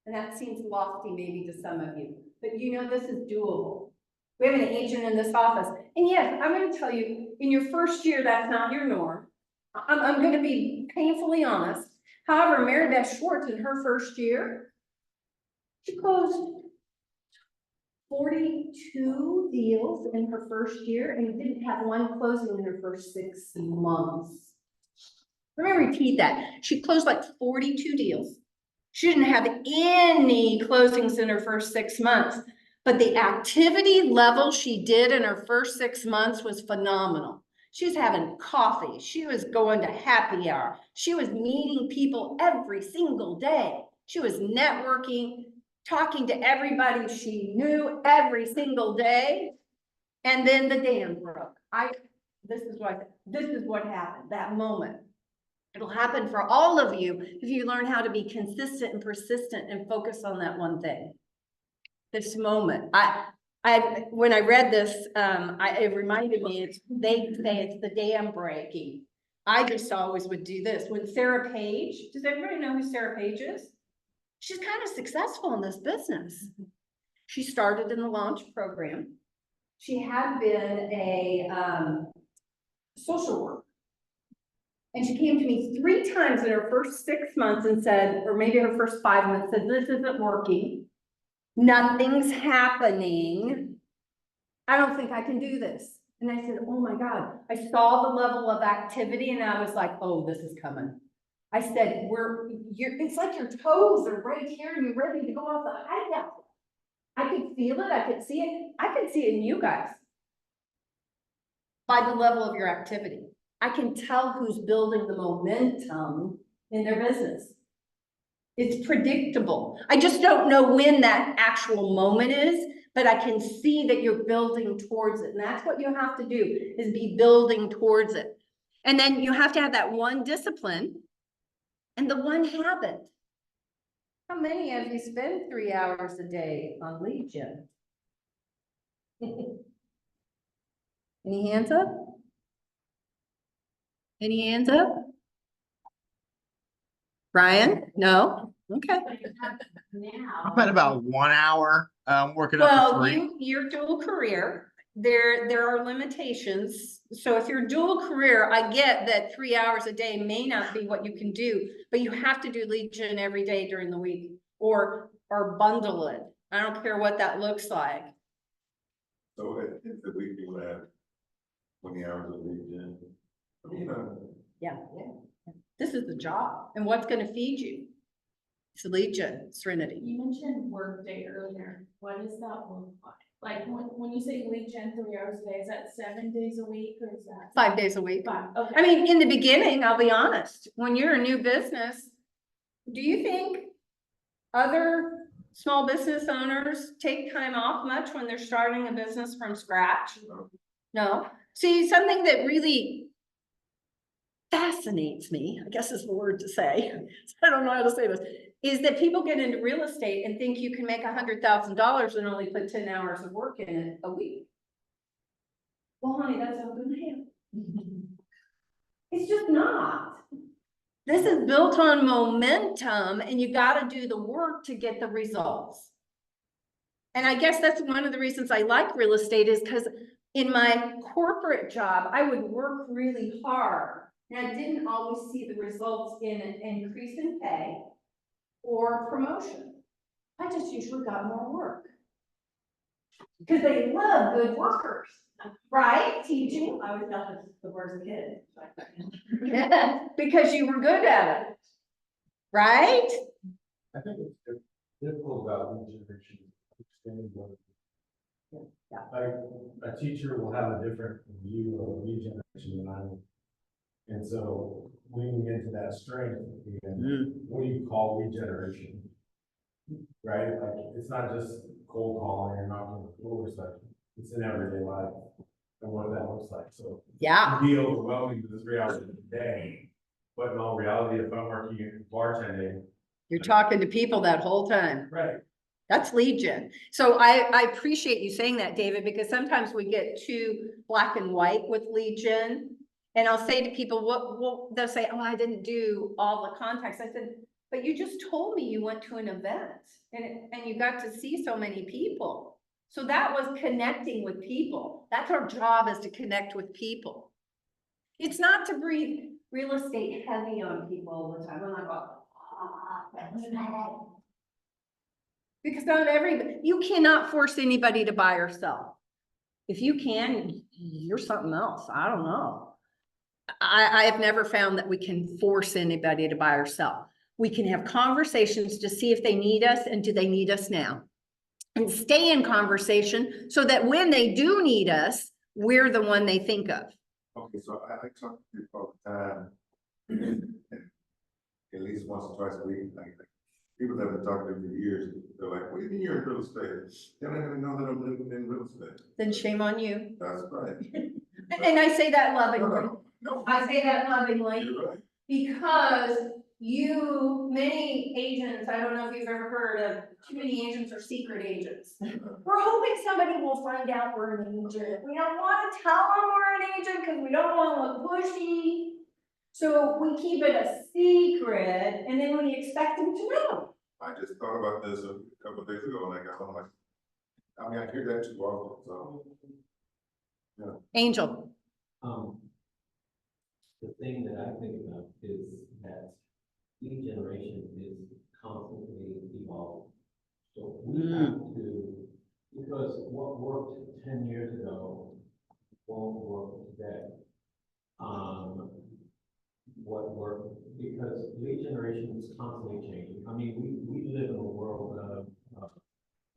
And that seems lofty maybe to some of you, but you know this is doable. We have an agent in this office. And yes, I'm going to tell you, in your first year, that's not your norm. I'm going to be painfully honest. However, Mary Beth Schwartz in her first year, she closed 42 deals in her first year and didn't have one closing in her first 6 months. Let me repeat that. She closed like 42 deals. She didn't have any closings in her first 6 months, but the activity level she did in her first 6 months was phenomenal. She was having coffee. She was going to happy hour. She was meeting people every single day. She was networking, talking to everybody she knew every single day. And then the dam broke. This is what happened, that moment. It'll happen for all of you if you learn how to be consistent and persistent and focus on that one thing. This moment, when I read this, it reminded me, they say it's the dam breaking. I just always would do this. When Sarah Page, does everybody know who Sarah Page is? She's kind of successful in this business. She started in the launch program. She had been a social worker. And she came to me 3 times in her first 6 months and said, or maybe her first 5 months, said, this isn't working. Nothing's happening. I don't think I can do this. And I said, oh my God. I saw the level of activity and I was like, oh, this is coming. I said, it's like your toes are right here and you're ready to go off the hideout. I could feel it. I could see it. I could see it in you guys. By the level of your activity. I can tell who's building the momentum in their business. It's predictable. I just don't know when that actual moment is, but I can see that you're building towards it. And that's what you have to do, is be building towards it. And then you have to have that one discipline and the one habit. How many of you spend 3 hours a day on Legion? Any hands up? Any hands up? Brian? No? Okay. I've been about 1 hour, working up to Well, 3. you're dual career. There are limitations. So if you're dual career, I get that 3 hours a day may not be what you can do, but you have to do lead gen every day during the week or bundle it. I don't care what that looks like. So if the week you have 20 hours of lead gen, you know, Yeah. This is the job. And what's gonna feed you? It's lead gen, Serenity. You mentioned workday earlier. What does that look like? Like, when you say lead gen 3 hours a day, is that 7 days a week or is that? 5 days a week. Five, okay. I mean, in the beginning, I'll be honest, when you're a new business, do you think other small business owners take time off much when they're starting a business from scratch? No. See, something that really fascinates me, I guess is the word to say, I don't know how to say this, is that people get into real estate and think you can make $100,000 and only put 10 hours of work in it a week. Well, honey, that's not gonna happen. It's just not. This is built on momentum and you gotta do the work to get the results. And I guess that's one of the reasons I like real estate is because in my corporate job, I would work really hard. And I didn't always see the results in an increase in pay or promotion. I just usually got more work. Because they love good workers, right, teaching? I was not the worst kid. Because you were good at it, right? I think it's difficult about lead generation, understanding what. Yeah. Like, a teacher will have a different view of lead generation than I will. And so leaning into that strength, and what do you call lead generation? Right, like, it's not just cold calling or knocking on the doors, like, it's in everyday life. And what that looks like, so. Yeah. It can be overwhelming to the 3 hours of the day, but in all reality, if I'm working in bartending. You're talking to people that whole time. Right. That's lead gen. So I appreciate you saying that, David, because sometimes we get too black and white with lead gen. And I'll say to people, what they'll say, oh, I didn't do all the contacts. I said, but you just told me you went to an event and you got to see so many people. So that was connecting with people. That's our job, is to connect with people. It's not to breathe real estate heavy on people all the time. I'm like, because not everybody, you cannot force anybody to buy or sell. If you can, you're something else. I don't know. I have never found that we can force anybody to buy or sell. We can have conversations to see if they need us and do they need us now. And stay in conversation so that when they do need us, we're the one they think of. okay, so I talk to people all the time. At least once or twice a week, like people that have been talking to me for years, they're like, what do you mean you're in real estate? They don't even know that I'm living in real estate. Then shame on you. That's right. And I say that lovingly. No, I say that lovingly. you're right. Because many agents, I don't know if you've ever heard of, too many agents are secret agents. We're hoping somebody will find out we're an agent. We don't want to tell them we're an agent because we don't want to look pushy. So we keep it a secret and then we expect them to know. I just thought about this a couple of days ago and I got home like, I mean, I hear that too often, so. Yeah. Angel. The thing that I think about is that lead generation is constantly evolving. So we have to, because what worked 10 years ago won't work today. What worked, because lead generation is constantly changing. I mean, we live in a world of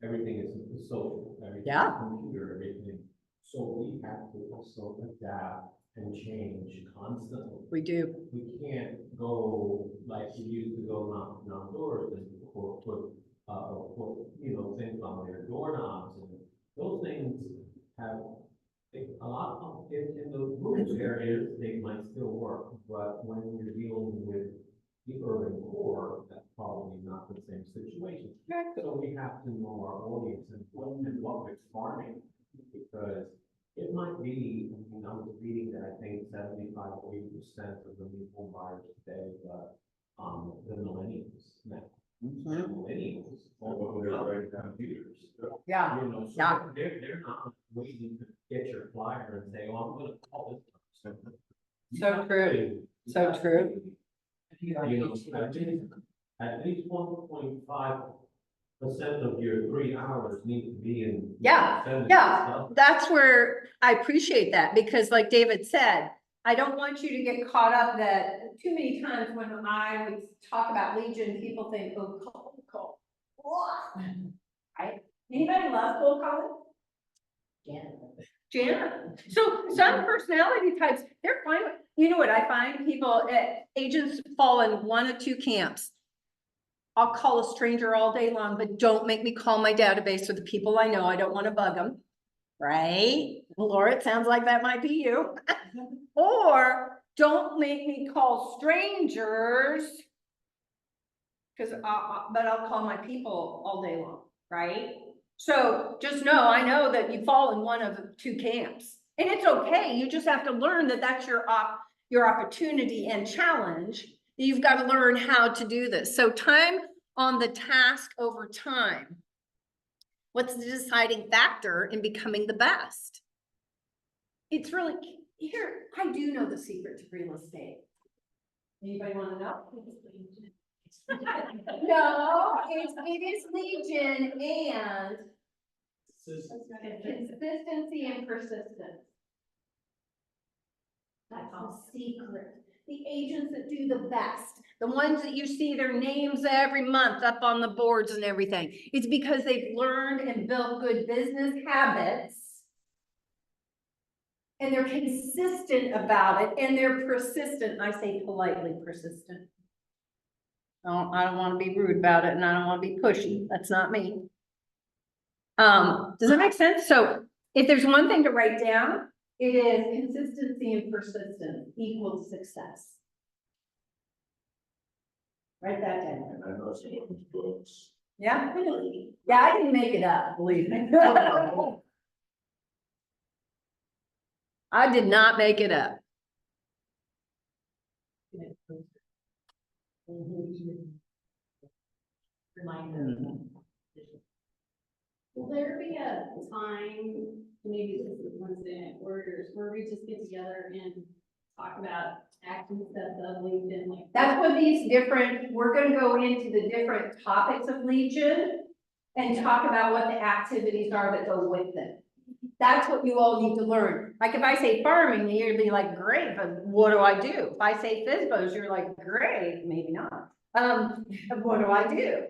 everything is social, everything is computer, everything. So we have to also adapt and change constantly. We do. We can't go like we used to go knocking on doors and put things on their doorknobs, and those things have a lot of in the rural areas they might still work, but when you're dealing with the urban core, that's probably not the same situation. So we have to know our audience and what we're farming, because it might be, I was reading that I think 75 or 80% of the new home buyers today, the millennials now. Mhm. Millennials, Oh, they're right down. computers. Yeah, You know, so Yeah. they're not waiting to get your flyer and say, oh, I'm gonna call this person. So true. So true. You know, at least 1.5% of your 3 hours need to be in. Yeah, sending yeah. stuff. That's where I appreciate that, because like David said, I don't want you to get caught up that too many times when I would talk about Legion, people think, oh, cold. Right? Anybody love cold calling? Janet. So some personality types, they're fine. You know what I find? People, agents fall in one of two camps. I'll call a stranger all day long, but don't make me call my database with the people I know. I don't want to bug them. Right? Laura, it sounds like that might be you. Or don't make me call strangers. Cause but I'll call my people all day long, right? So just know, I know that you fall in one of the two camps. And it's okay. You just have to learn that that's your opportunity and challenge. You've got to learn how to do this. So time on the task over time. What's the deciding factor in becoming the best? It's really, here, I do know the secret to real estate. Anybody want to know? No, it is Legion and consistency and persistence. That's the secret. The agents that do the best, the ones that you see their names every month up on the boards and everything, it's because they've learned and built good business habits. And they're consistent about it, and they're persistent. I say politely persistent. I don't want to be rude about it, and I don't want to be pushy. That's not me. Does that make sense? So if there's one thing to write down, it is consistency and persistence equals success. Write that down. And I know some of those books. Yeah? Yeah, I didn't make it up, believe me. I did not make it up. Will there be a time, maybe this is Wednesday at Warriors, where we just get together and talk about action steps of LinkedIn, like? That's what these different, we're gonna go into the different topics of Legion and talk about what the activities are that go with it. That's what you all need to learn. Like if I say farming, you're gonna be like, great, but what do I do? If I say FSBOs, you're like, great, maybe not. What do I do?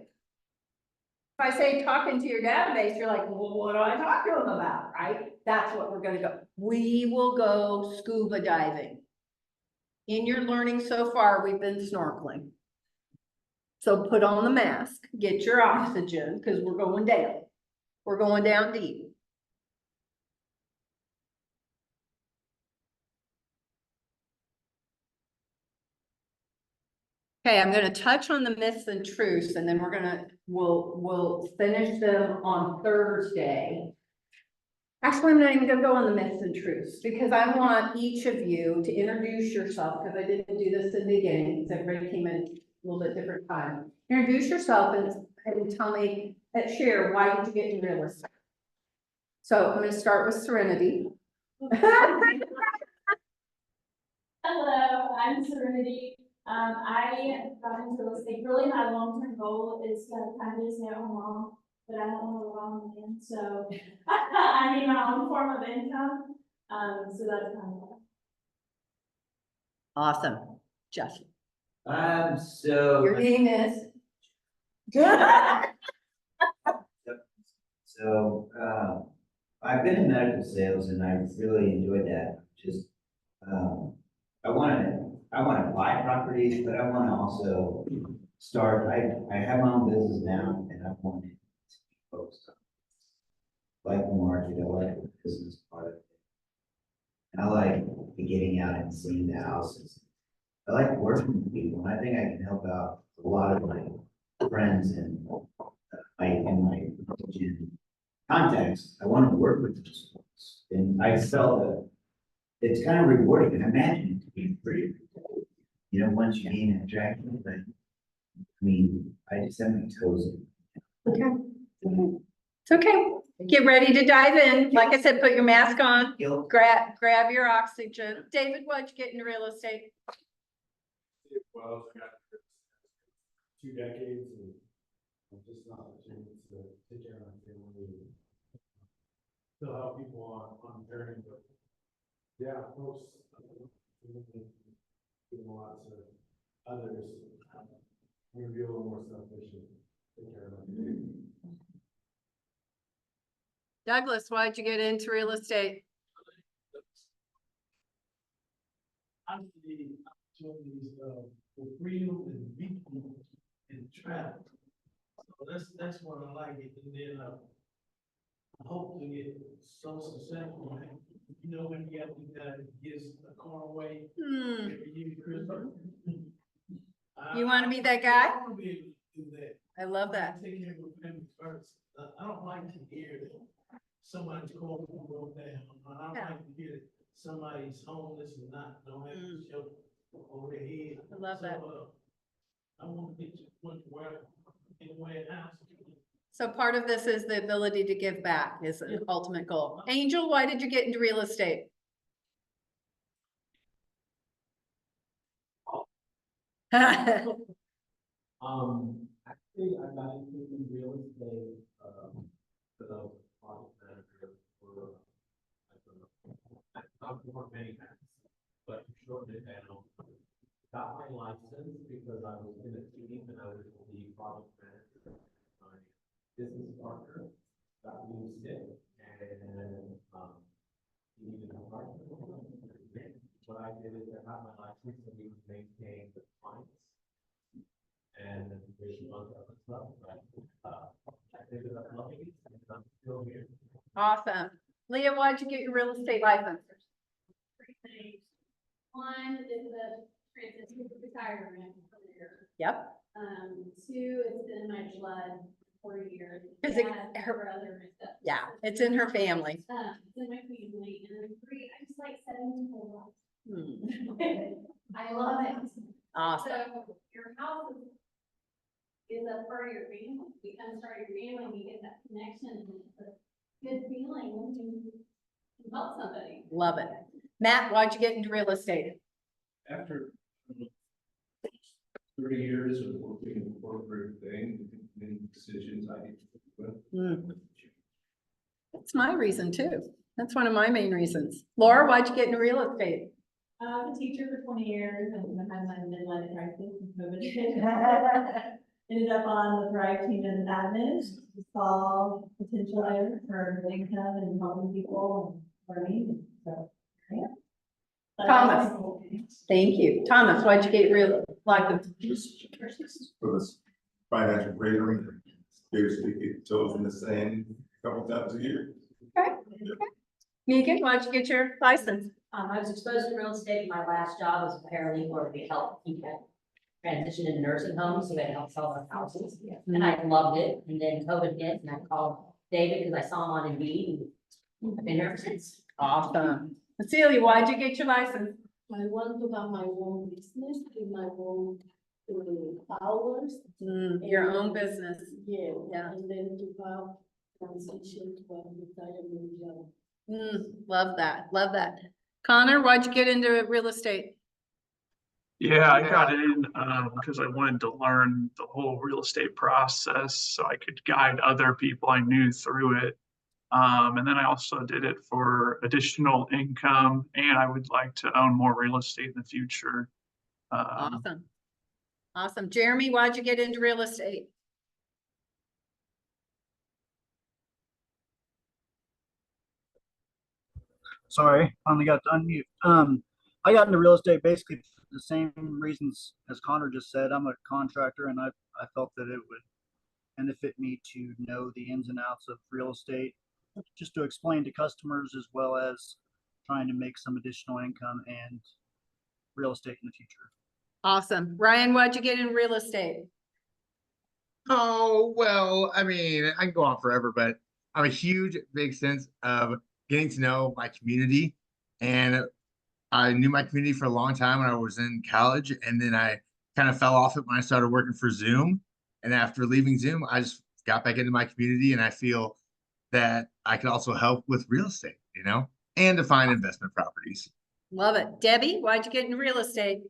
If I say talking to your database, you're like, well, what do I talk to them about, right? That's what we're gonna go. We will go scuba diving. In your learning so far, we've been snorkeling. So put on the mask, get your oxygen, because we're going down. We're going down deep. Okay, I'm gonna touch on the myths and truths, and then we'll finish them on Thursday. Actually, I'm not even gonna go on the myths and truths, because I want each of you to introduce yourself, because I didn't do this in the beginning, because everybody came in a little bit different time. Introduce yourself and tell me, share, why did you get into real estate? So I'm gonna start with Serenity. Hello, I'm Serenity. I got into real estate. Really, my long-term goal is to kind of be a stay-at-home mom, but I don't want to rely on the man, so I need my own form of income. So that's kind of what. Awesome, Jeff. So. Your name is? So, I've been in medical sales and I really enjoyed that. Just, I wanna buy properties, but I wanna also start, I have my own business now and I want it to be focused on. Like the market, I like the business part of it. And I like getting out and seeing the houses. I like working with people, and I think I can help out a lot of my friends and in my context. I want to work with those folks, and I felt that it's kind of rewarding, and I imagine it to be pretty rewarding. You know, once you gain an attraction, but I mean, I just have my toes in. It's okay. Get ready to dive in. Like I said, put your mask on, Guilt. grab your oxygen. David, what'd you get into real estate? Well, I got 2 decades and I'm just not a chance to take care of my family. And still help people on journey, but yeah, folks, giving lots of others. I'm gonna be a little more selfish and take care of my family. Douglas, why'd you get into real estate? I see opportunities for freedom and people and travel. So that's what I like it, and then, I hope to get so successful. You know, when you got the guy that gives a car away every year, Christmas. You wanna be that guy? I wanna be able to do that. I love that. Take care of my family first. I don't like to hear that somebody's car broke down. I don't Yeah. like to hear that somebody's homeless and don't have a shelter over their head. I love that. So, I want to get to the point where anywhere else. So part of this is the ability to give back is the ultimate goal. Angel, why did you get into real estate? Actually, I got into real estate, because I was a project manager for, not for many times, but to shorten it down. Got my license because I was in a team and I was the project manager. My business partner got me sick and, he needed a partner. What I did is I got my license so we could maintain the clients. And there's a bunch of other stuff, but, I ended up loving it and I'm still here. Awesome. Leah, why'd you get your real estate license? Three things. One is the transition to retirement career. Yep. Two, it's been in my blood for years. 'Cause her brother and stuff. Yeah, it's in her family. It's in my family, and then three, I just like setting people up. Hmm. I love it. Awesome. So your house is a part of your family, becomes part of your family, and you get that connection, and it's a good feeling when you can help somebody. Love it. Matt, why'd you get into real estate? After 30 years of working in the corporate thing, many decisions I Hmm. That's my reason too. That's one of my main reasons. Laura, why'd you get into real estate? I was a teacher for 20 years and I had my midlife crisis and COVID. Ended up on the Thrive team as an admin, to solve potential areas for income and helping people and learning, so. yeah. Thomas. Thank you. Thomas, why'd you get real license? For this financial freedom, seriously, get toes in the sand a couple times a year. Megan, why'd you get your license? I was exposed to real estate. My last job was a paralegal where we helped people transition into nursing homes, so they helped sell their houses. And I loved it. And then COVID hit and I called David because I saw him on Indeed and I've been here ever since. Awesome. Cecilia, why'd you get your license? I want to have my own business with my own hours. Your own business. Yeah, Yeah. and then to have transition to a retirement job. Love that. Love that. Connor, why'd you get into real estate? Yeah, I got in because I wanted to learn the whole real estate process so I could guide other people I knew through it. And then I also did it for additional income, and I would like to own more real estate in the future. Awesome. Awesome. Jeremy, why'd you get into real estate? Sorry, finally got to unmute. I got into real estate basically for the same reasons as Connor just said. I'm a contractor and I felt that it would benefit me to know the ins and outs of real estate, just to explain to customers as well as trying to make some additional income and real estate in the future. Awesome. Ryan, why'd you get in real estate? Oh, well, I mean, I can go on forever, but I'm a huge, big sense of getting to know my community. And I knew my community for a long time when I was in college. And then I kind of fell off it when I started working for Zoom. And after leaving Zoom, I just got back into my community, and I feel that I could also help with real estate, and to find investment properties. Love it. Debbie, why'd you get into real estate?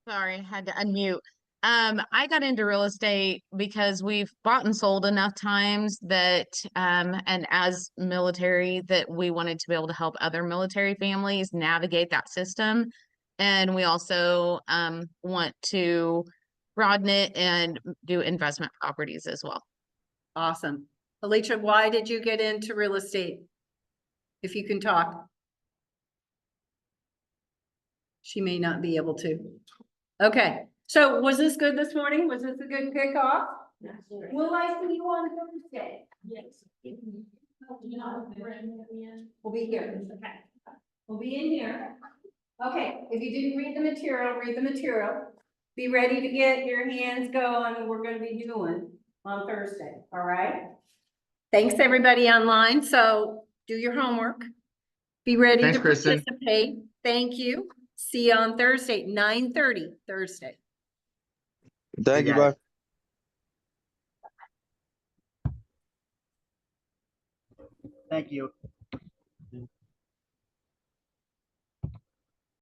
Sorry, I had to unmute. I got into real estate because we've bought and sold enough times that, and as military, that we wanted to be able to help other military families navigate that system. And we also, want to broaden it and do investment properties as well. Awesome. Alicia, why did you get into real estate? If you can talk. She may not be able to. Okay, so was this good this morning? Was this a good kickoff? Will I see you on Thursday? Yes. We'll be here. Okay. We'll be in here. Okay, if you didn't read the material, read the material. Be ready to get your hands going. We're gonna be doing on Thursday, all right? Thanks, everybody online. So do your homework. Be ready Thanks, to Kristen. participate. Thank you. See you on Thursday, 9:30 Thursday. Thank you, bye. Thank you.